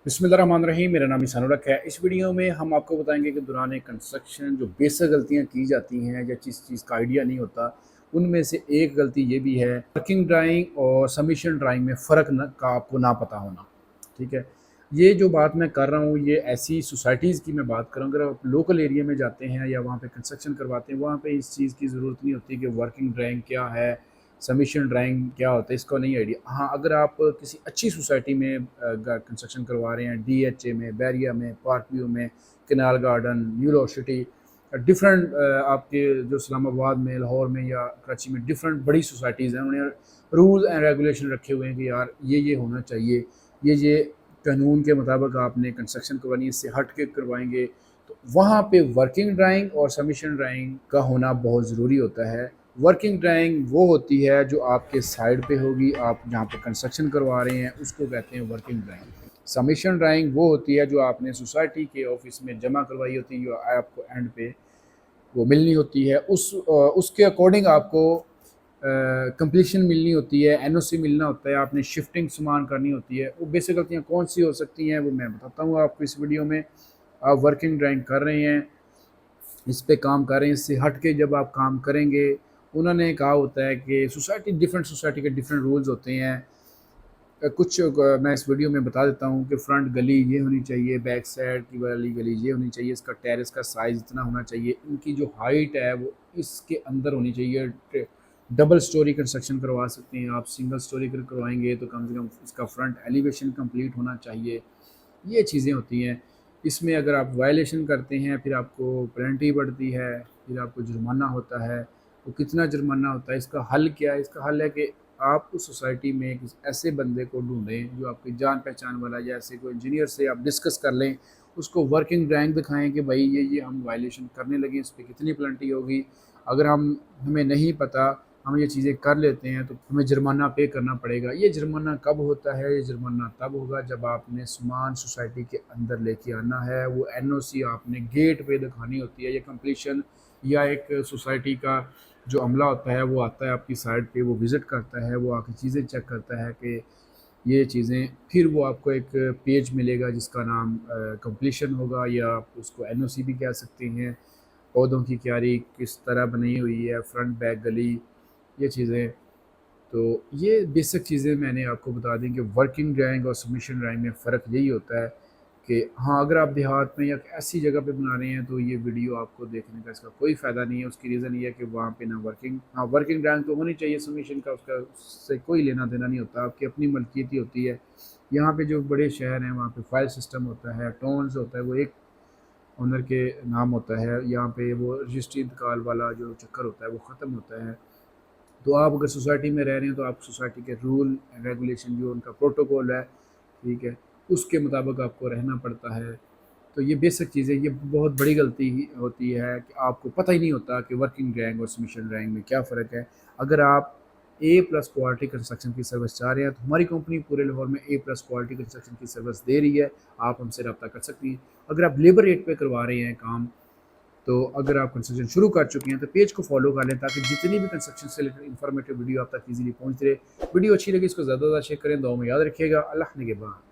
बिस्मिल्लाहिर्रहमानिर्रहीम। मेरा नाम ईसानुल है। इस वीडियो में हम आपको बताएंगे कि दौरान कंस्ट्रक्शन जो बेसिक गलतियां की जाती हैं या जिस चीज़ का आइडिया नहीं होता, उनमें से एक गलती ये भी है वर्किंग ड्राइंग और सबमिशन ड्राइंग में फ़र्क का आपको ना पता होना। ठीक है, ये जो बात मैं कर रहा हूँ ये ऐसी सोसाइटीज़ की मैं बात करूँ। अगर आप लोकल एरिया में जाते हैं या वहाँ पे कंस्ट्रक्शन करवाते हैं, वहाँ पे इस चीज़ की ज़रूरत नहीं होती कि वर्किंग ड्राइंग क्या है, सबमिशन ड्राइंग क्या होता है, इसका नहीं आइडिया। हाँ, अगर आप किसी अच्छी सोसाइटी में कंस्ट्रक्शन करवा रहे हैं, DHA में, बैरिया में, पार्क व्यू में, canal garden, new law city, different आपके जो इस्लामाबाद में, लाहौर में या कराची में डिफरेंट बड़ी सोसाइटीज़ हैं, उन्हें रूल एंड रेगुलेशन रखे हुए हैं कि यार ये होना चाहिए, ये कानून के मुताबिक आपने कंस्ट्रक्शन करवानी है, इससे हट के करवाएंगे। तो वहाँ पे वर्किंग ड्राइंग और सबमिशन ड्राइंग का होना बहुत ज़रूरी होता है। वर्किंग ड्राइंग वो होती है जो आपके साइड पे होगी, आप जहाँ पे कंस्ट्रक्शन करवा रहे हैं उसको कहते हैं वर्किंग ड्राइंग। सबमिशन ड्राइंग वो होती है जो आपने सोसाइटी के ऑफिस में जमा करवाई होती है, जो आपको एंड पे वो मिलनी होती है। उसके अकॉर्डिंग आपको कंप्लीशन मिलनी होती है, NOC मिलना होता है, आपने शिफ्टिंग सामान करनी होती है। वो बेसिक गलतियाँ कौन सी हो सकती हैं वो मैं बताता हूँ आपको इस वीडियो में। आप वर्किंग ड्राइंग कर रहे हैं, इस पे काम कर रहे हैं, इससे हट के जब आप काम करेंगे, उन्होंने कहा होता है कि डिफरेंट सोसाइटी के डिफरेंट रूल्स होते हैं। कुछ मैं इस वीडियो में बता देता हूँ कि फ्रंट गली ये होनी चाहिए, बैक साइड की वाली गली ये होनी चाहिए, इसका टेरेस का साइज़ इतना होना चाहिए, इनकी जो हाइट है वो इसके अंदर होनी चाहिए। डबल स्टोरी कंस्ट्रक्शन करवा सकते हैं आप, सिंगल स्टोरी करवाएंगे तो कम से कम इसका फ्रंट एलिवेशन कंप्लीट होना चाहिए। ये चीज़ें होती हैं। इसमें अगर आप वायलेशन करते हैं फिर आपको पेनल्टी बढ़ती है, फिर आपको जुर्माना होता है। तो कितना जुर्माना होता है, इसका हल क्या है? इसका हल है कि आप उस सोसाइटी में किसी ऐसे बंदे को ढूंढें जो आपकी जान पहचान वाला, या ऐसे कोई इंजीनियर से आप डिस्कस कर लें, उसको वर्किंग ड्राइंग दिखाएं कि भाई ये हम वायलेशन करने लगे, इस पर कितनी पेनल्टी होगी। अगर हमें नहीं पता, हम ये चीज़ें कर लेते हैं तो हमें जुर्माना पे करना पड़ेगा। ये जुर्माना कब होता है? ये जुर्माना तब होगा जब आपने सामान सोसाइटी के अंदर लेके आना है, वो NOC आपने गेट पे दिखानी होती है, या कंप्लीशन, या एक सोसाइटी का जो अमला होता है वो आता है आपकी साइड पे, वो विज़िट करता है, वो आके चीज़ें चेक करता है कि ये चीज़ें, फिर वो आपको एक पेज मिलेगा जिसका नाम कंप्लीशन होगा, या आप उसको NOC भी कह सकते हैं। पौधों की क्यारी किस तरह बनी हुई है, फ्रंट बैक गली, ये चीज़ें। तो ये बेसिक चीज़ें मैंने आपको बता दी कि वर्किंग ड्राइंग और सबमिशन ड्राइंग में फ़र्क यही होता है कि हाँ, अगर आप देहात में या ऐसी जगह पे बना रहे हैं तो ये वीडियो आपको देखने का इसका कोई फ़ायदा नहीं है। उसकी रीज़न ये है कि वहाँ पे ना वर्किंग ड्राइंग तो होनी चाहिए, सबमिशन का उसका उससे कोई लेना देना नहीं होता, आपकी अपनी मलकियत ही होती है। यहाँ पे जो बड़े शहर हैं वहाँ पे फाइल सिस्टम होता है, टोन्स होता है, वो एक ओनर के नाम होता है। यहाँ पे वो रजिस्ट्री इंतकाल वाला जो चक्कर होता है वो ख़त्म होता है। तो आप अगर सोसाइटी में रह रहे हैं तो आप सोसाइटी के रूल एंड रेगुलेशन, जो उनका प्रोटोकॉल है, ठीक है, उसके मुताबिक आपको रहना पड़ता है। तो ये बेसिक चीज़ें, ये बहुत बड़ी गलती ही होती है कि आपको पता ही नहीं होता कि वर्किंग ड्राइंग और सबमिशन ड्राइंग में क्या फ़र्क है। अगर आप A+ क्वालिटी कंस्ट्रक्शन की सर्विस चाह रहे हैं तो हमारी कंपनी पूरे लाहौर में A+ क्वालिटी कंस्ट्रक्शन की सर्विस दे रही है, आप हमसे रब्ता कर सकती हैं। अगर आप लेबर रेट पे करवा रहे हैं काम, तो अगर आप कंस्ट्रक्शन शुरू कर चुके हैं तो पेज को फॉलो कर लें, ताकि जितनी भी कंस्ट्रक्शन से रिलेटेड इन्फॉर्मेटिव वीडियो आप तक ईजिली पहुंच रहे। वीडियो अच्छी लगी इसको ज़्यादा से ज़्यादा शेयर करें, दुआ में याद रखिएगा। अल्लाह ने के बाद।